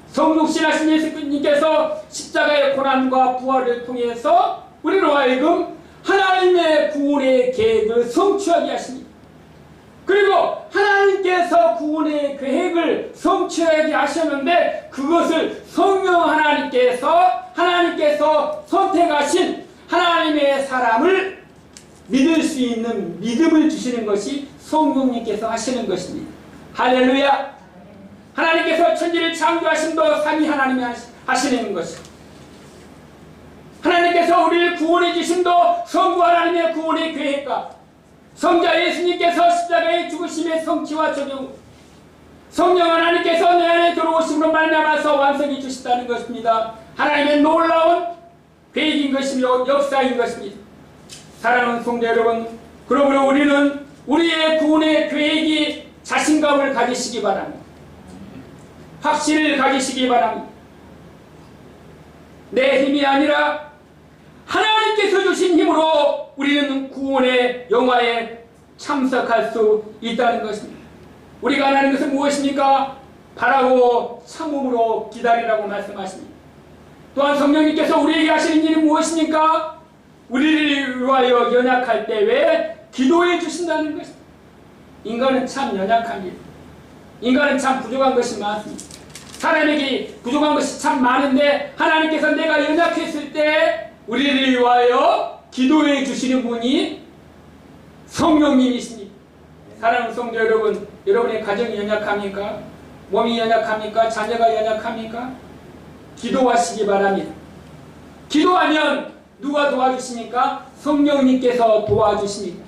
성육신하신 예수님께서 십자가의 고난과 부활을 통해서 우리로 하여금 하나님의 구원의 계획을 성취하게 하십니다. 그리고 하나님께서 구원의 계획을 성취하게 하셨는데 그것을 성령 하나님께서 선택하신 하나님의 사람을 믿을 수 있는 믿음을 주시는 것이 성령님께서 하시는 것입니다. 할렐루야! 하나님께서 천지를 창조하심도 삼위 하나님이 하시는 것입니다. 하나님께서 우리를 구원해 주심도 성부 하나님의 구원의 계획과 성자 예수님께서 십자가의 죽으심의 성취와 적용 성령 하나님께서 내 안에 들어오심으로 말미암아서 완성해 주신다는 것입니다. 하나님의 놀라운 계획인 것이며 역사인 것입니다. 사랑하는 성도 여러분, 그러므로 우리는 우리의 구원의 계획이 자신감을 가지시기 바랍니다. 확신을 가지시기 바랍니다. 내 힘이 아니라 하나님께서 주신 힘으로 우리는 구원의 영화에 참석할 수 있다는 것입니다. 우리가 하는 것은 무엇입니까? 바라고 참음으로 기다리라고 말씀하십니다. 또한 성령님께서 우리에게 하시는 일이 무엇입니까? 우리를 위하여 연약할 때 왜 기도해 주신다는 것입니다. 인간은 참 연약합니다. 인간은 참 부족한 것이 많습니다. 사람에게 부족한 것이 참 많은데 하나님께서 내가 연약했을 때 우리를 위하여 기도해 주시는 분이 성령님이십니다. 사랑하는 성도 여러분, 여러분의 가정이 연약합니까? 몸이 연약합니까? 자녀가 연약합니까? 기도하시기 바랍니다. 기도하면 누가 도와주십니까? 성령님께서 도와주십니다.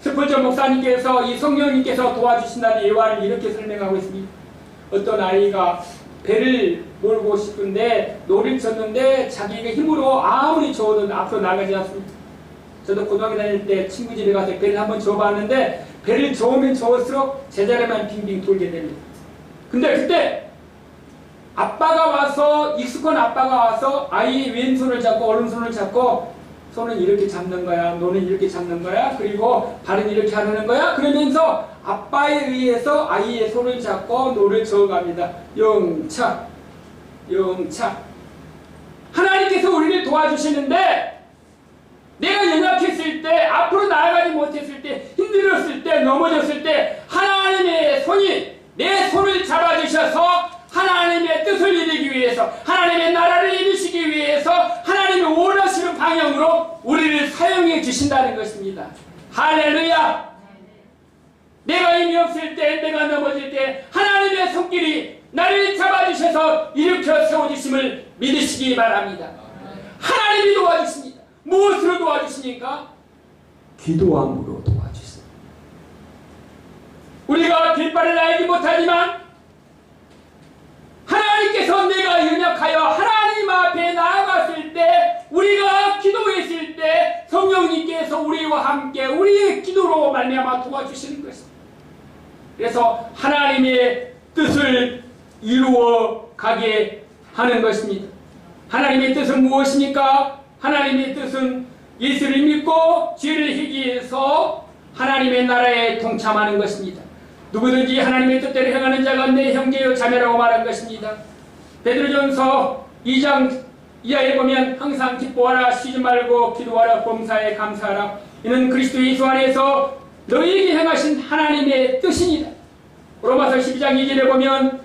스펄전 목사님께서 이 성령님께서 도와주신다는 예화를 이렇게 설명하고 있습니다. 어떤 아이가 배를 몰고 싶은데 노를 쳤는데 자기가 힘으로 아무리 저어도 앞으로 나가지 않습니다. 저도 고등학교 다닐 때 친구 집에 가서 배를 한번 저어봤는데 배를 저으면 저을수록 제자리만 빙빙 돌게 됩니다. 근데 그때 아빠가 와서, 익숙한 아빠가 와서 아이의 왼손을 잡고 오른손을 잡고 손은 이렇게 잡는 거야, 너는 이렇게 잡는 거야, 그리고 발은 이렇게 하는 거야, 그러면서 아빠에 의해서 아이의 손을 잡고 노를 저어갑니다. 영차, 영차. 하나님께서 우리를 도와주시는데 내가 연약했을 때, 앞으로 나아가지 못했을 때, 힘들었을 때, 넘어졌을 때 하나님의 손이 내 손을 잡아주셔서 하나님의 뜻을 이루기 위해서, 하나님의 나라를 이루시기 위해서 하나님이 원하시는 방향으로 우리를 사용해 주신다는 것입니다. 할렐루야! 내가 힘이 없을 때, 내가 넘어질 때 하나님의 손길이 나를 잡아주셔서 일으켜 세워주심을 믿으시기 바랍니다. 하나님이 도와주십니다. 무엇으로 도와주십니까? 기도함으로 도와주십니다. 우리가 길바를 알지 못하지만 하나님께서 내가 연약하여 하나님 앞에 나아갔을 때, 우리가 기도했을 때 성령님께서 우리와 함께 우리의 기도로 말미암아 도와주시는 것입니다. 그래서 하나님의 뜻을 이루어 가게 하는 것입니다. 하나님의 뜻은 무엇입니까? 하나님의 뜻은 예수를 믿고 죄를 회개해서 하나님의 나라에 동참하는 것입니다. 누구든지 하나님의 뜻대로 행하는 자가 내 형제요 자매라고 말한 것입니다. 베드로전서 2장 이하에 보면 항상 기뻐하라, 쉬지 말고 기도하라, 범사에 감사하라. 이는 그리스도 예수 안에서 너희에게 행하신 하나님의 뜻이니라. 로마서 12장 2절에 보면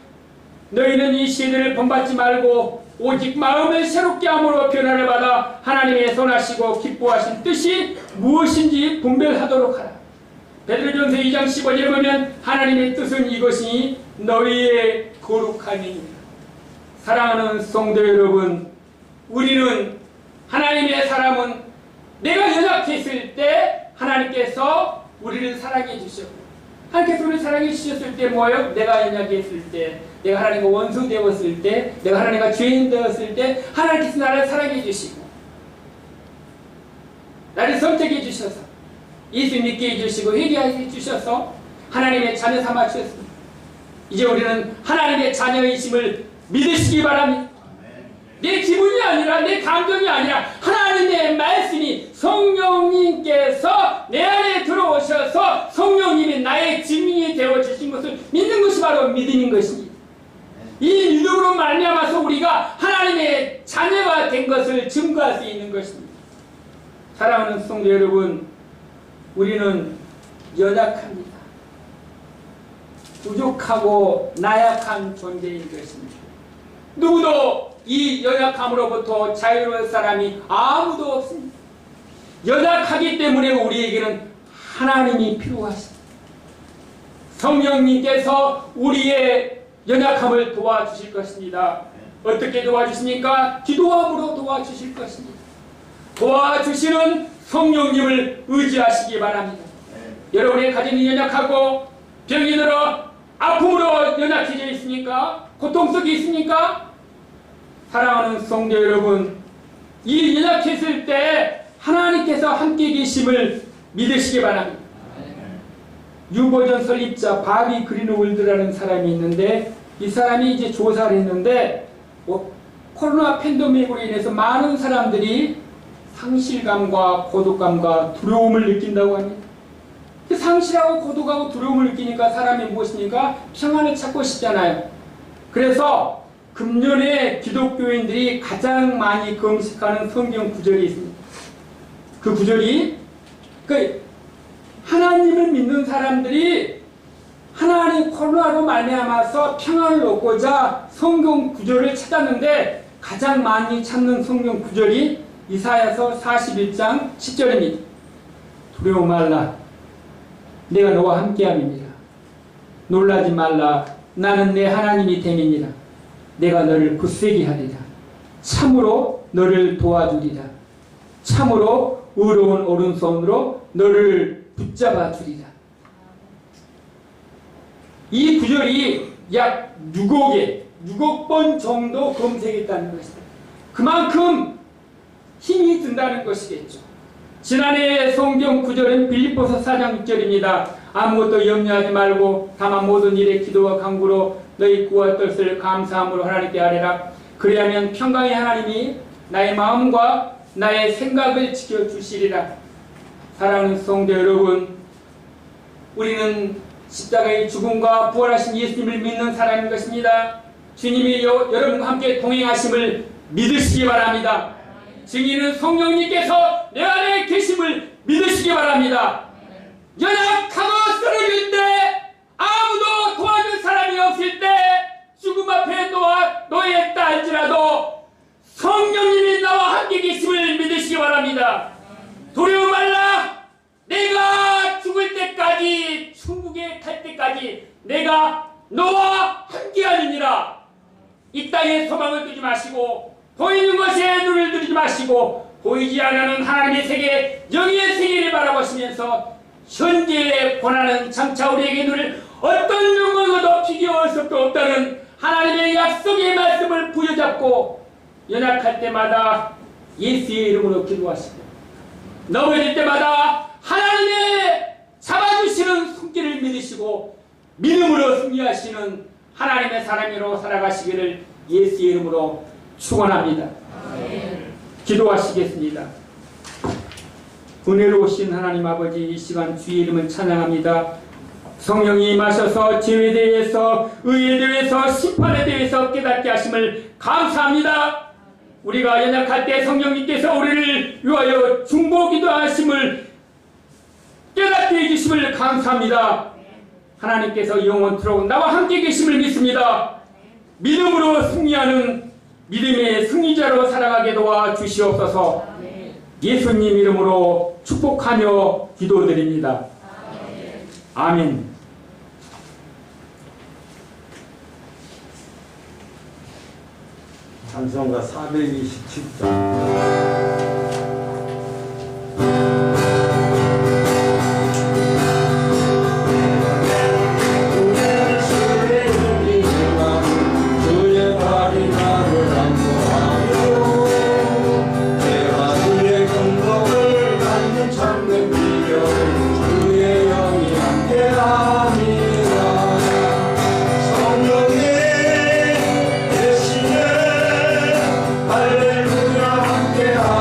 너희는 이 시대를 본받지 말고 오직 마음을 새롭게 함으로 변화를 받아 하나님의 선하시고 기뻐하신 뜻이 무엇인지 분별하도록 하라. 베드로전서 2장 15절에 보면 하나님의 뜻은 이것이 너희의 거룩함이니라. 사랑하는 성도 여러분, 우리는 하나님의 사람은 내가 연약했을 때 하나님께서 우리를 사랑해 주셨고, 하나님께서 우리를 사랑해 주셨을 때 뭐예요? 내가 연약했을 때, 내가 하나님과 원수 되었을 때, 내가 하나님과 죄인 되었을 때 하나님께서 나를 사랑해 주시고 나를 선택해 주셔서 예수 믿게 해주시고 회개하게 주셔서 하나님의 자녀 삼아 주셨습니다. 이제 우리는 하나님의 자녀이심을 믿으시기 바랍니다. 내 기분이 아니라, 내 감정이 아니라 하나님의 말씀이 성령님께서 내 안에 들어오셔서 성령님이 나의 증인이 되어주신 것을 믿는 것이 바로 믿음인 것입니다. 이 믿음으로 말미암아서 우리가 하나님의 자녀가 된 것을 증거할 수 있는 것입니다. 사랑하는 성도 여러분, 우리는 연약합니다. 부족하고 나약한 존재인 것입니다. 누구도 이 연약함으로부터 자유로운 사람이 아무도 없습니다. 연약하기 때문에 우리에게는 하나님이 필요하십니다. 성령님께서 우리의 연약함을 도와주실 것입니다. 어떻게 도와주십니까? 기도함으로 도와주실 것입니다. 도와주시는 성령님을 의지하시기 바랍니다. 여러분의 가정이 연약하고 병이 들어 아픔으로 연약해져 있습니까? 고통 속에 있습니까? 사랑하는 성도 여러분, 이 연약했을 때 하나님께서 함께 계심을 믿으시기 바랍니다. 유보전 설립자 바비 그린월드라는 사람이 있는데, 이 사람이 이제 조사를 했는데 코로나 팬데믹으로 인해서 많은 사람들이 상실감과 고독감과 두려움을 느낀다고 합니다. 상실하고 고독하고 두려움을 느끼니까 사람이 무엇입니까? 평안을 찾고 싶잖아요. 그래서 금년에 기독교인들이 가장 많이 검색하는 성경 구절이 있습니다. 그 구절이 하나님을 믿는 사람들이 하나님 코로나로 말미암아서 평안을 얻고자 성경 구절을 찾았는데 가장 많이 찾는 성경 구절이 이사야서 41장 10절입니다. 두려워 말라, 내가 너와 함께함이니라. 놀라지 말라, 나는 내 하나님이 됨이니라. 내가 너를 굳세게 하리라. 참으로 너를 도와주리라. 참으로 의로운 오른손으로 너를 붙잡아 주리라. 이 구절이 약 6억 번 정도 검색했다는 것입니다. 그만큼 힘이 든다는 것이겠죠. 지난해 성경 구절은 빌립보서 4장 6절입니다. 아무것도 염려하지 말고 다만 모든 일에 기도와 간구로 너희 구할 뜻을 감사함으로 하나님께 아뢰라. 그리하면 평강의 하나님이 나의 마음과 나의 생각을 지켜주시리라. 사랑하는 성도 여러분, 우리는 십자가의 죽음과 부활하신 예수님을 믿는 사람인 것입니다. 주님이 여러분과 함께 동행하심을 믿으시기 바랍니다. 증인은 성령님께서 내 안에 계심을 믿으시기 바랍니다. 연약하고 쓰러질 때, 아무도 도와줄 사람이 없을 때, 죽음 앞에 놓여있다 할지라도 성령님이 나와 함께 계심을 믿으시기 바랍니다. 두려워 말라. 내가 죽을 때까지, 천국에 갈 때까지 내가 너와 함께하느니라. 이 땅에 소망을 두지 마시고, 보이는 것에 눈을 들이지 마시고, 보이지 않는 하나님의 세계, 영의 세계를 바라보시면서 현재의 고난은 장차 우리에게 눈을 어떤 영광으로도 비교할 수 없다는 하나님의 약속의 말씀을 부여잡고 연약할 때마다 예수의 이름으로 기도하시고, 넘어질 때마다 하나님의 잡아주시는 손길을 믿으시고 믿음으로 승리하시는 하나님의 사람으로 살아가시기를 예수의 이름으로 축원합니다. 기도하시겠습니다. 은혜로우신 하나님 아버지, 이 시간 주의 이름을 찬양합니다. 성령이 임하셔서 죄에 대해서, 의에 대해서, 심판에 대해서 깨닫게 하심을 감사합니다. 우리가 연약할 때 성령님께서 우리를 위하여 중보기도 하심을 깨닫게 해주심을 감사합니다. 하나님께서 영원토록 나와 함께 계심을 믿습니다. 믿음으로 승리하는 믿음의 승리자로 살아가게 도와 주시옵소서. 예수님 이름으로 축복하며 기도드립니다. 아멘. 찬송가 427장. 할렐루야 함께하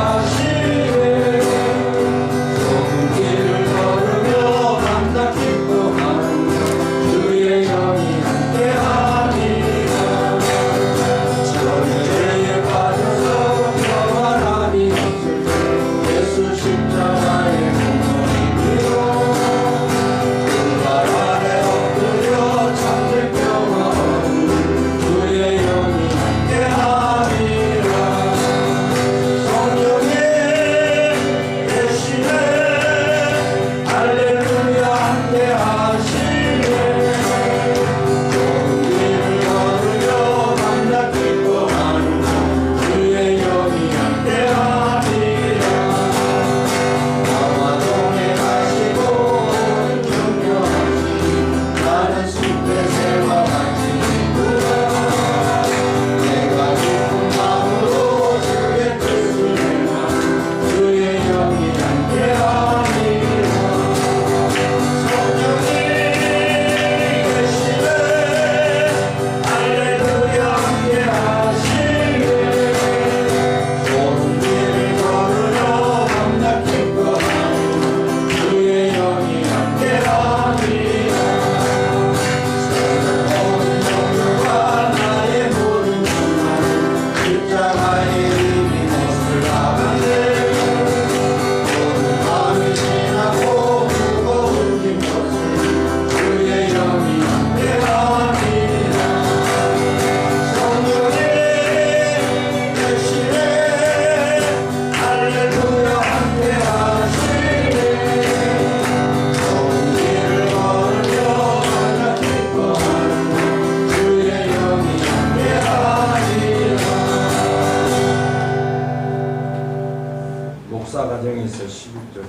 목사가정에서 11절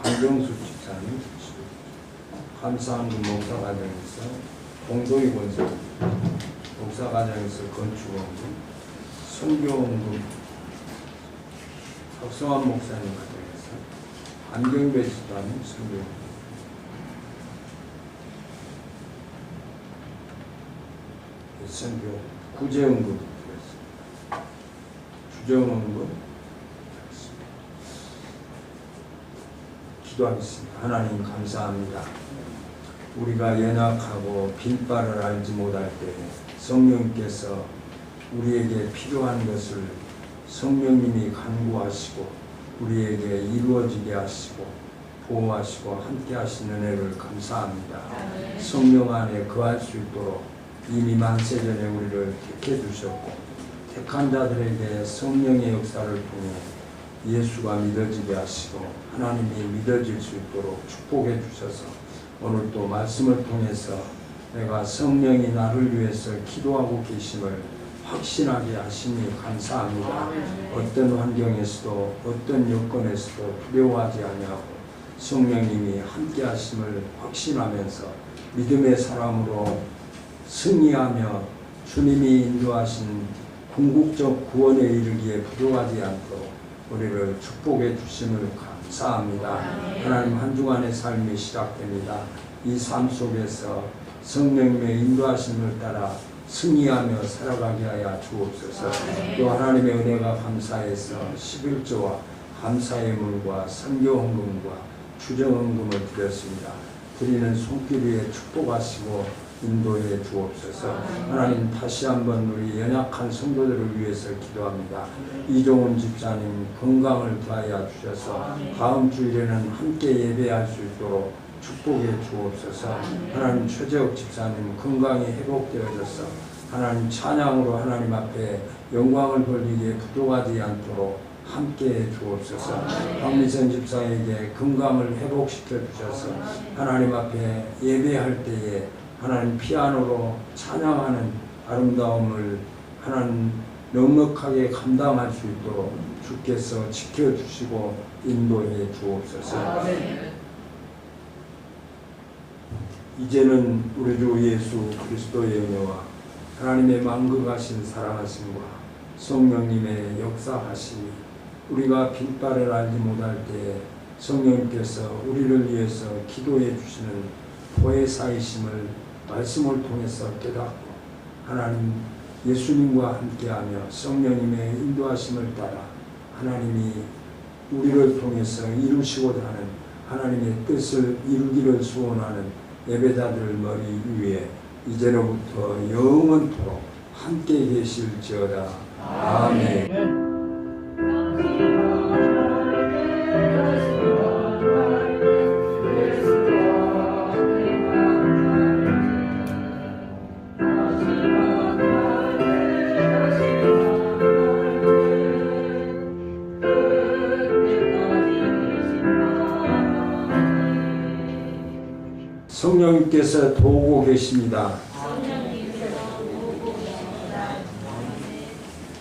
강경수 집사님 11절 감사한금 목사가정에서 동도희 권사 목사가정에서 건축원금 선교원금 박성환 목사님 가정에서 안경배 집사님 선교원금 선교 구제원금 드렸습니다. 주정원금 기도하겠습니다. 하나님 감사합니다. 우리가 연약하고 빈바를 알지 못할 때 성령께서 우리에게 필요한 것을 성령님이 간구하시고 우리에게 이루어지게 하시고 보호하시고 함께 하시는 은혜를 감사합니다. 성령 안에 거할 수 있도록 이미 만세전에 우리를 택해 주셨고 택한 자들에게 성령의 역사를 통해 예수가 믿어지게 하시고 하나님이 믿어질 수 있도록 축복해 주셔서 오늘 또 말씀을 통해서 내가 성령이 나를 위해서 기도하고 계심을 확신하게 하시니 감사합니다. 어떤 환경에서도 어떤 여건에서도 두려워하지 아니하고 성령님이 함께 하심을 확신하면서 믿음의 사람으로 승리하며 주님이 인도하신 궁극적 구원에 이르기에 부족하지 않도록 우리를 축복해 주심을 감사합니다. 하나님 한 주간의 삶이 시작됩니다. 이 삶 속에서 성령님의 인도하심을 따라 승리하며 살아가게 하여 주옵소서. 또 하나님의 은혜가 감사해서 11조와 감사의 물과 선교헌금과 주정헌금을 드렸습니다. 드리는 손길 위에 축복하시고 인도해 주옵소서. 하나님 다시 한번 우리 연약한 성도들을 위해서 기도합니다. 이종훈 집사님 건강을 더하여 주셔서 다음 주일에는 함께 예배할 수 있도록 축복해 주옵소서. 하나님 최재욱 집사님 건강이 회복되어져서 하나님 찬양으로 하나님 앞에 영광을 돌리기에 부족하지 않도록 함께해 주옵소서. 박미선 집사에게 건강을 회복시켜 주셔서 하나님 앞에 예배할 때에 하나님 피아노로 찬양하는 아름다움을 하나님 넉넉하게 감당할 수 있도록 주께서 지켜주시고 인도해 주옵소서. 이제는 우리 주 예수 그리스도의 은혜와 하나님의 만극하신 사랑하심과 성령님의 역사하심이 우리가 빈바를 알지 못할 때에 성령님께서 우리를 위해서 기도해 주시는 보혜사이심을 말씀을 통해서 깨닫고 하나님 예수님과 함께하며 성령님의 인도하심을 따라 하나님이 우리를 통해서 이루시고자 하는 하나님의 뜻을 이루기를 소원하는 예배자들 머리 위에 이제로부터 영원토록 함께 계실지어다. 아멘. 성령님께서 도우고 계십니다.